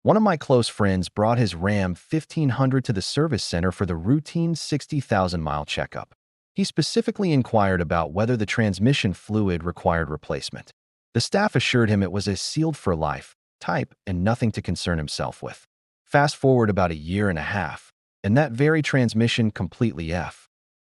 One of my close friends brought his Ram 1500 to the service center for the routine 60,000-mile checkup. He specifically inquired about whether the transmission fluid required replacement. The staff assured him it was a sealed for life type and nothing to concern himself with. Fast forward about a year and a half, and that very transmission completely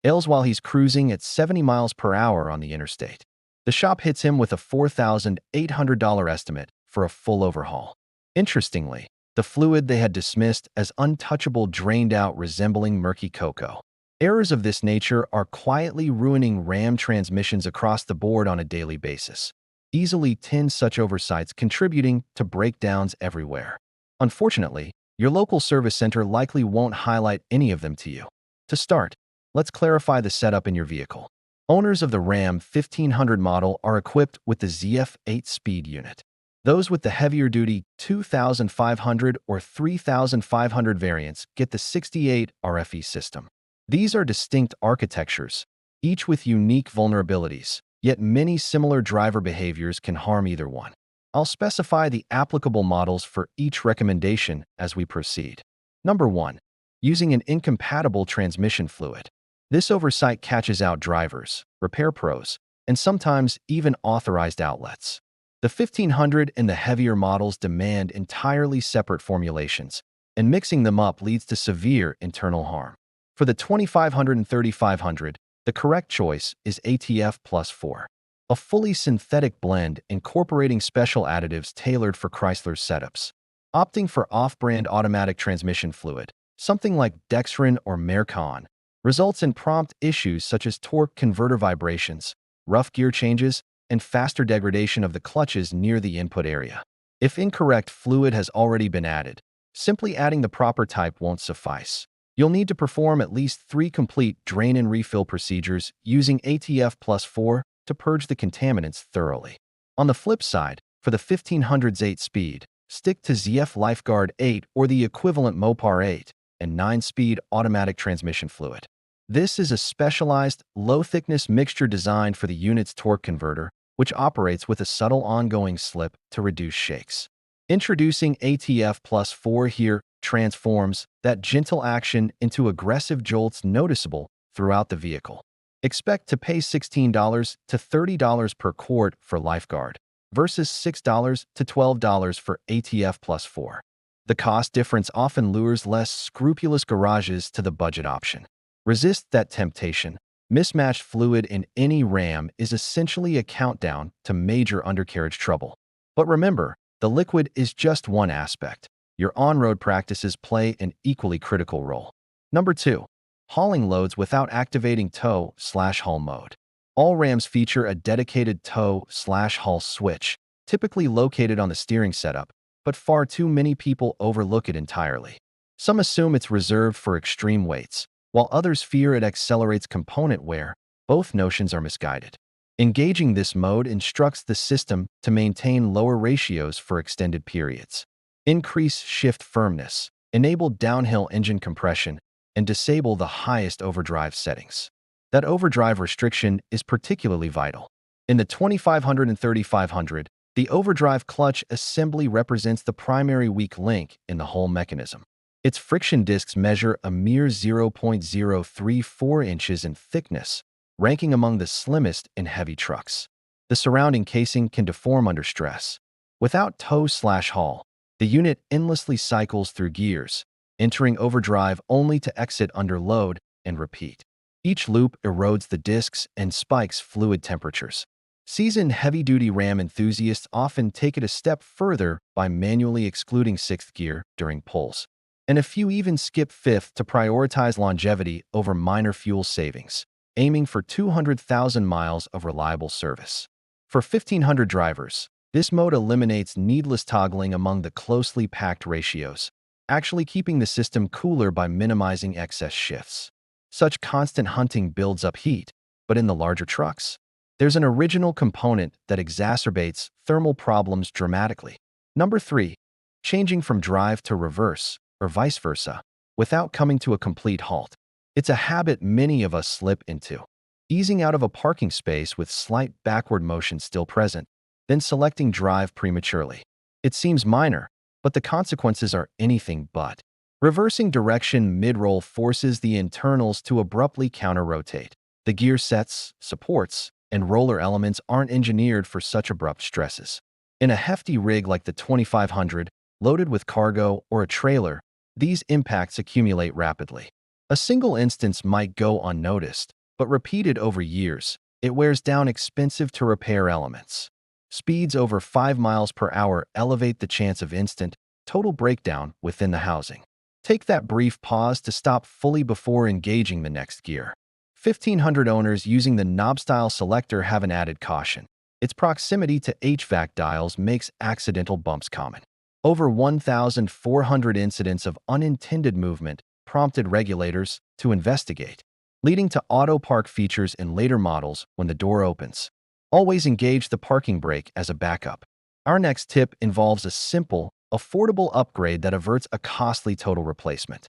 fails while he's cruising at 70 miles per hour on the interstate. The shop hits him with a $4,800 estimate for a full overhaul. Interestingly, the fluid they had dismissed as untouchable drained out, resembling murky cocoa. Errors of this nature are quietly ruining Ram transmissions across the board on a daily basis, easily 10 such oversights contributing to breakdowns everywhere. Unfortunately, your local service center likely won't highlight any of them to you. To start, let's clarify the setup in your vehicle. Owners of the Ram 1500 model are equipped with the ZF 8-speed unit. Those with the heavier-duty 2500 or 3500 variants get the 68 RFE system. These are distinct architectures, each with unique vulnerabilities, yet many similar driver behaviors can harm either one. I'll specify the applicable models for each recommendation as we proceed. Number 1. Using an incompatible transmission fluid. This oversight catches out drivers, repair pros, and sometimes even authorized outlets. The 1500 and the heavier models demand entirely separate formulations, and mixing them up leads to severe internal harm. For the 2500 and 3500, the correct choice is ATF Plus 4, a fully synthetic blend incorporating special additives tailored for Chrysler's setups. Opting for off-brand automatic transmission fluid, something like Dexron or Mercon, results in prompt issues such as torque converter vibrations, rough gear changes, and faster degradation of the clutches near the input area. If incorrect fluid has already been added, simply adding the proper type won't suffice. You'll need to perform at least 3 complete drain and refill procedures using ATF Plus 4 to purge the contaminants thoroughly. On the flip side, for the 1500's 8-speed, stick to ZF Lifeguard 8 or the equivalent Mopar 8 and 9-speed automatic transmission fluid. This is a specialized, low-thickness mixture designed for the unit's torque converter, which operates with a subtle ongoing slip to reduce shakes. Introducing ATF Plus 4 here transforms that gentle action into aggressive jolts noticeable throughout the vehicle. Expect to pay $16 to $30 per quart for Lifeguard versus $6 to $12 for ATF Plus 4. The cost difference often lures less scrupulous garages to the budget option. Resist that temptation. Mismatched fluid in any Ram is essentially a countdown to major undercarriage trouble. But remember, the liquid is just one aspect. Your on-road practices play an equally critical role. Number 2. Hauling loads without activating tow/haul mode. All Rams feature a dedicated tow/haul switch, typically located on the steering setup, but far too many people overlook it entirely. Some assume it's reserved for extreme weights, while others fear it accelerates component wear. Both notions are misguided. Engaging this mode instructs the system to maintain lower ratios for extended periods, increase shift firmness, enable downhill engine compression, and disable the highest overdrive settings. That overdrive restriction is particularly vital. In the 2500 and 3500, the overdrive clutch assembly represents the primary weak link in the whole mechanism. Its friction discs measure a mere 0.034 inches in thickness, ranking among the slimmest in heavy trucks. The surrounding casing can deform under stress. Without tow/haul, the unit endlessly cycles through gears, entering overdrive only to exit under load and repeat. Each loop erodes the discs and spikes fluid temperatures. Seasoned heavy-duty Ram enthusiasts often take it a step further by manually excluding 6th gear during pulls, and a few even skip 5th to prioritize longevity over minor fuel savings, aiming for 200,000 miles of reliable service. For 1500 drivers, this mode eliminates needless toggling among the closely packed ratios, actually keeping the system cooler by minimizing excess shifts. Such constant hunting builds up heat, but in the larger trucks, there's an original component that exacerbates thermal problems dramatically. Number 3. Changing from drive to reverse, or vice versa, without coming to a complete halt. It's a habit many of us slip into. Easing out of a parking space with slight backward motion still present, then selecting drive prematurely. It seems minor, but the consequences are anything but. Reversing direction mid-roll forces the internals to abruptly counter-rotate. The gear sets, supports, and roller elements aren't engineered for such abrupt stresses. In a hefty rig like the 2500, loaded with cargo or a trailer, these impacts accumulate rapidly. A single instance might go unnoticed, but repeated over years, it wears down expensive-to-repair elements. Speeds over 5 miles per hour elevate the chance of instant, total breakdown within the housing. Take that brief pause to stop fully before engaging the next gear. 1500 owners using the knob-style selector have an added caution. Its proximity to HVAC dials makes accidental bumps common. Over 1,400 incidents of unintended movement prompted regulators to investigate, leading to auto park features in later models when the door opens. Always engage the parking brake as a backup. Our next tip involves a simple, affordable upgrade that averts a costly total replacement.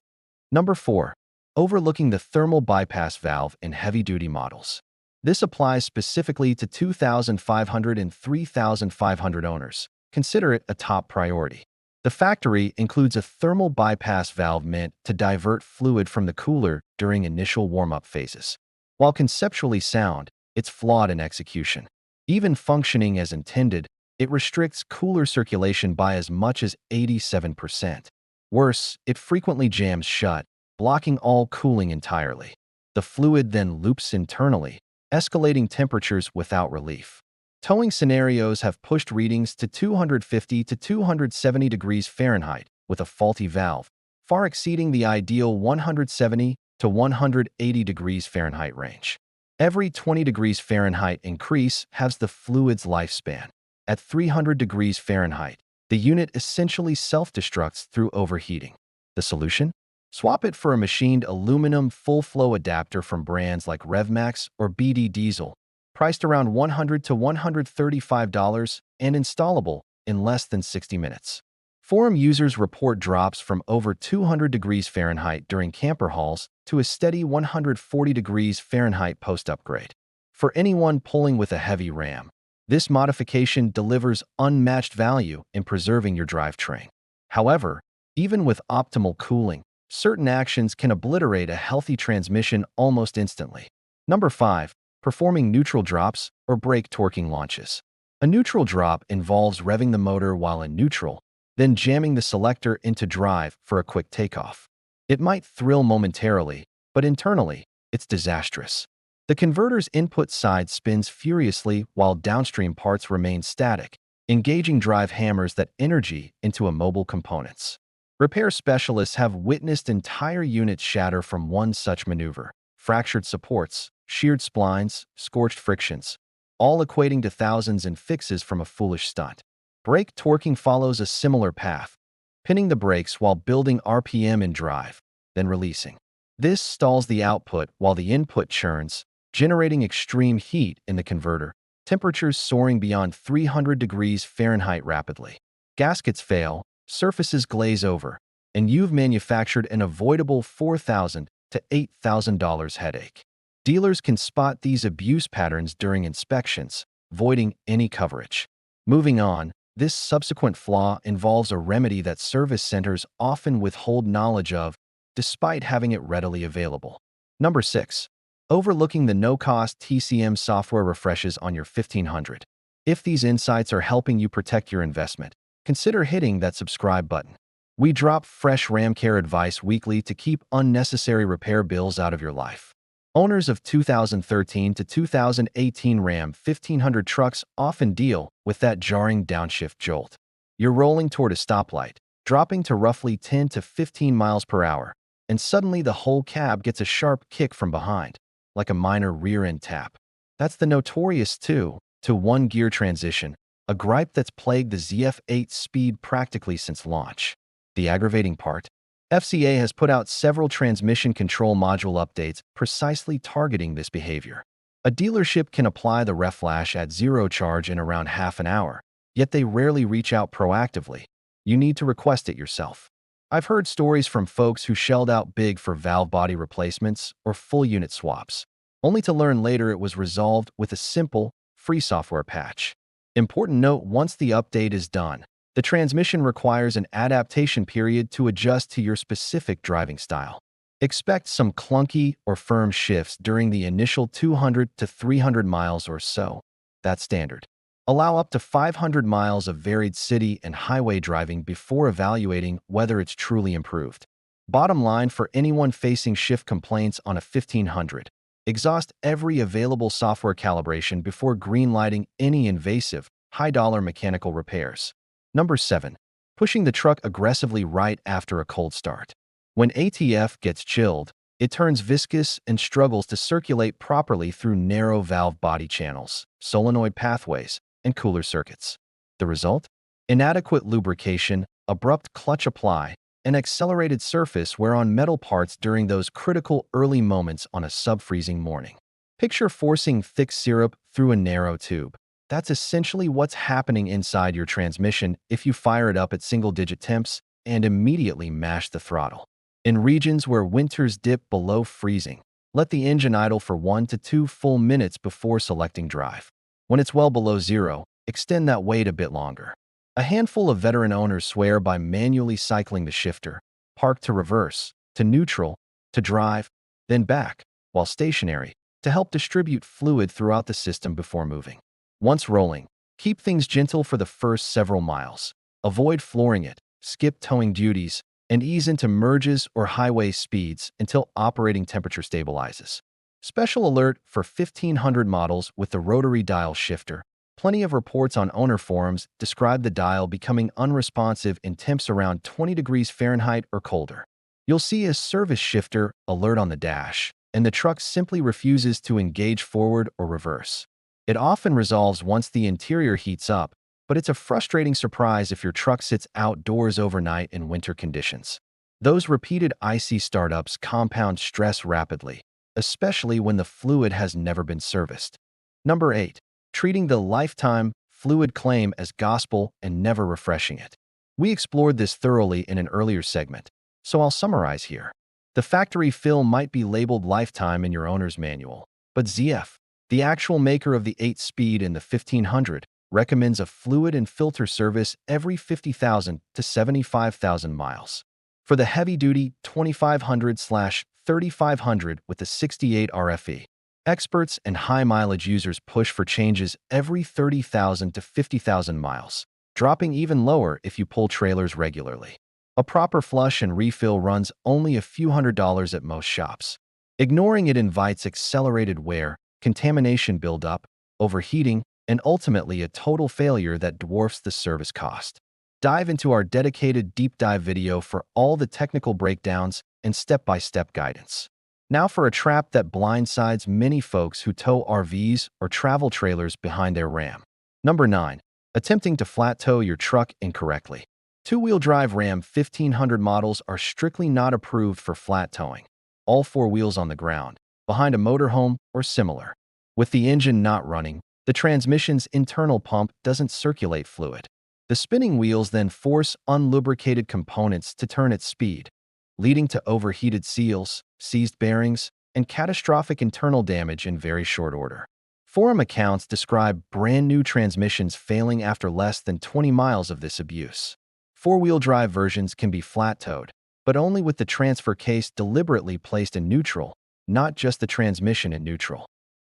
Number 4. Overlooking the thermal bypass valve in heavy-duty models. This applies specifically to 2,500 and 3,500 owners. Consider it a top priority. The factory includes a thermal bypass valve meant to divert fluid from the cooler during initial warm-up phases. While conceptually sound, it's flawed in execution. Even functioning as intended, it restricts cooler circulation by as much as 87%. Worse, it frequently jams shut, blocking all cooling entirely. The fluid then loops internally, escalating temperatures without relief. Towing scenarios have pushed readings to 250 to 270 degrees Fahrenheit with a faulty valve, far exceeding the ideal 170 to 180 degrees Fahrenheit range. Every 20 degrees Fahrenheit increase halves the fluid's lifespan. At 300 degrees Fahrenheit, the unit essentially self-destructs through overheating. The solution? Swap it for a machined aluminum full-flow adapter from brands like RevMax or BD Diesel, priced around $100 to $135 and installable in less than 60 minutes. Forum users report drops from over 200 degrees Fahrenheit during camper hauls to a steady 140 degrees Fahrenheit post-upgrade. For anyone pulling with a heavy ram, this modification delivers unmatched value in preserving your drivetrain. However, even with optimal cooling, certain actions can obliterate a healthy transmission almost instantly. Number 5. Performing neutral drops or brake torquing launches. A neutral drop involves revving the motor while in neutral, then jamming the selector into drive for a quick takeoff. It might thrill momentarily, but internally, it's disastrous. The converter's input side spins furiously while downstream parts remain static, engaging drive hammers that energy into immobile components. Repair specialists have witnessed entire units shatter from one such maneuver. Fractured supports, sheared splines, scorched frictions, all equating to thousands in fixes from a foolish stunt. Brake torquing follows a similar path, pinning the brakes while building RPM in drive, then releasing. This stalls the output while the input churns, generating extreme heat in the converter, temperatures soaring beyond 300 degrees Fahrenheit rapidly. Gaskets fail, surfaces glaze over, and you've manufactured an avoidable $4,000 to $8,000 headache. Dealers can spot these abuse patterns during inspections, voiding any coverage. Moving on, this subsequent flaw involves a remedy that service centers often withhold knowledge of, despite having it readily available. Number 6. Overlooking the no-cost TCM software refreshes on your 1500. If these insights are helping you protect your investment, consider hitting that subscribe button. We drop fresh RAM care advice weekly to keep unnecessary repair bills out of your life. Owners of 2013 to 2018 Ram 1500 trucks often deal with that jarring downshift jolt. You're rolling toward a stoplight, dropping to roughly 10 to 15 miles per hour, and suddenly the whole cab gets a sharp kick from behind, like a minor rear-end tap. That's the notorious 2 to 1 gear transition, a gripe that's plagued the ZF8 Speed practically since launch. The aggravating part? FCA has put out several transmission control module updates precisely targeting this behavior. A dealership can apply the reflash at zero charge in around half an hour, yet they rarely reach out proactively. You need to request it yourself. I've heard stories from folks who shelled out big for valve body replacements or full unit swaps, only to learn later it was resolved with a simple, free software patch. Important note: once the update is done, The transmission requires an adaptation period to adjust to your specific driving style. Expect some clunky or firm shifts during the initial 200 to 300 miles or so. That's standard. Allow up to 500 miles of varied city and highway driving before evaluating whether it's truly improved. Bottom line for anyone facing shift complaints on a 1500, exhaust every available software calibration before greenlighting any invasive, high-dollar mechanical repairs. Number 7. Pushing the truck aggressively right after a cold start. When ATF gets chilled, it turns viscous and struggles to circulate properly through narrow valve body channels, solenoid pathways, and cooler circuits. The result? Inadequate lubrication, abrupt clutch apply, and accelerated surface wear on metal parts during those critical early moments on a sub-freezing morning. Picture forcing thick syrup through a narrow tube. That's essentially what's happening inside your transmission if you fire it up at single-digit temps and immediately mash the throttle. In regions where winters dip below freezing, let the engine idle for 1 to 2 full minutes before selecting drive. When it's well below zero, extend that wait a bit longer. A handful of veteran owners swear by manually cycling the shifter, park to reverse, to neutral, to drive, then back, while stationary, to help distribute fluid throughout the system before moving. Once rolling, keep things gentle for the first several miles. Avoid flooring it, skip towing duties, and ease into merges or highway speeds until operating temperature stabilizes. Special alert for 1500 models with the rotary dial shifter. Plenty of reports on owner forums describe the dial becoming unresponsive in temps around 20 degrees Fahrenheit or colder. You'll see a service shifter alert on the dash, and the truck simply refuses to engage forward or reverse. It often resolves once the interior heats up, but it's a frustrating surprise if your truck sits outdoors overnight in winter conditions. Those repeated icy startups compound stress rapidly, especially when the fluid has never been serviced. Number 8. Treating the lifetime fluid claim as gospel and never refreshing it. We explored this thoroughly in an earlier segment, so I'll summarize here. The factory fill might be labeled lifetime in your owner's manual, but ZF, the actual maker of the 8-speed and the 1500, recommends a fluid and filter service every 50,000 to 75,000 miles. For the heavy-duty 2500/3500 with the 68 RFE, experts and high-mileage users push for changes every 30,000 to 50,000 miles, dropping even lower if you pull trailers regularly. A proper flush and refill runs only a few $100s at most shops. Ignoring it invites accelerated wear, contamination buildup, overheating, and ultimately a total failure that dwarfs the service cost. Dive into our dedicated deep dive video for all the technical breakdowns and step-by-step guidance. Now for a trap that blindsides many folks who tow RVs or travel trailers behind their Ram. Number 9. Attempting to flat tow your truck incorrectly. Two-wheel drive Ram 1500 models are strictly not approved for flat towing. All 4 wheels on the ground, behind a motorhome or similar. With the engine not running, the transmission's internal pump doesn't circulate fluid. The spinning wheels then force unlubricated components to turn at speed, leading to overheated seals, seized bearings, and catastrophic internal damage in very short order. Forum accounts describe brand new transmissions failing after less than 20 miles of this abuse. 4-wheel drive versions can be flat towed, but only with the transfer case deliberately placed in neutral, not just the transmission in neutral.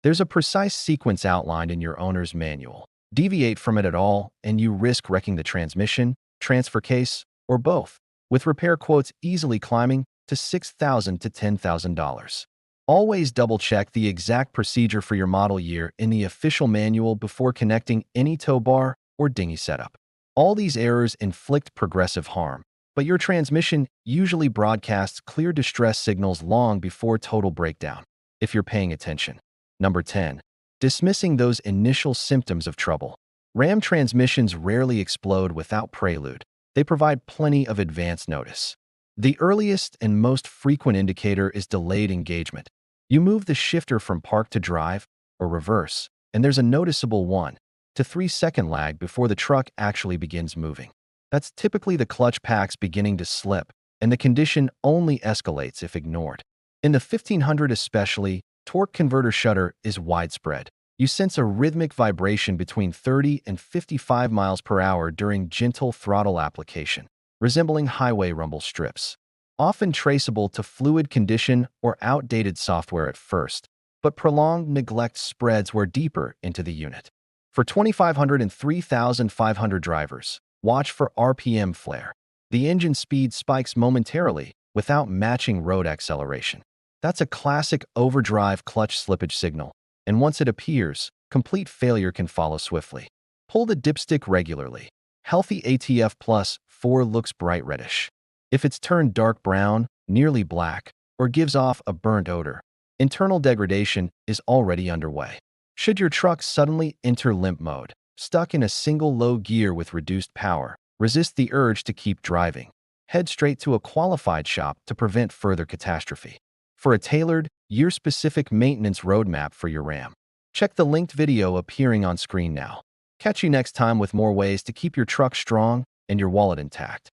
There's a precise sequence outlined in your owner's manual. Deviate from it at all, and you risk wrecking the transmission, transfer case, or both, with repair quotes easily climbing to $6,000 to $10,000. Always double-check the exact procedure for your model year in the official manual before connecting any tow bar or dinghy setup. All these errors inflict progressive harm, but your transmission usually broadcasts clear distress signals long before total breakdown, if you're paying attention. Number 10. Dismissing those initial symptoms of trouble. Ram transmissions rarely explode without prelude. They provide plenty of advance notice. The earliest and most frequent indicator is delayed engagement. You move the shifter from park to drive or reverse, and there's a noticeable 1 to 3 second lag before the truck actually begins moving. That's typically the clutch packs beginning to slip, and the condition only escalates if ignored. In the 1500 especially, torque converter shudder is widespread. You sense a rhythmic vibration between 30 and 55 miles per hour during gentle throttle application, resembling highway rumble strips, often traceable to fluid condition or outdated software at first, but prolonged neglect spreads wear deeper into the unit. For 2,500 and 3,500 drivers, watch for RPM flare. The engine speed spikes momentarily without matching road acceleration. That's a classic overdrive clutch slippage signal, and once it appears, complete failure can follow swiftly. Pull the dipstick regularly. Healthy ATF Plus 4 looks bright reddish. If it's turned dark brown, nearly black, or gives off a burnt odor, internal degradation is already underway. Should your truck suddenly enter limp mode, stuck in a single low gear with reduced power, resist the urge to keep driving. Head straight to a qualified shop to prevent further catastrophe. For a tailored, year-specific maintenance roadmap for your Ram, check the linked video appearing on screen now. Catch you next time with more ways to keep your truck strong and your wallet intact.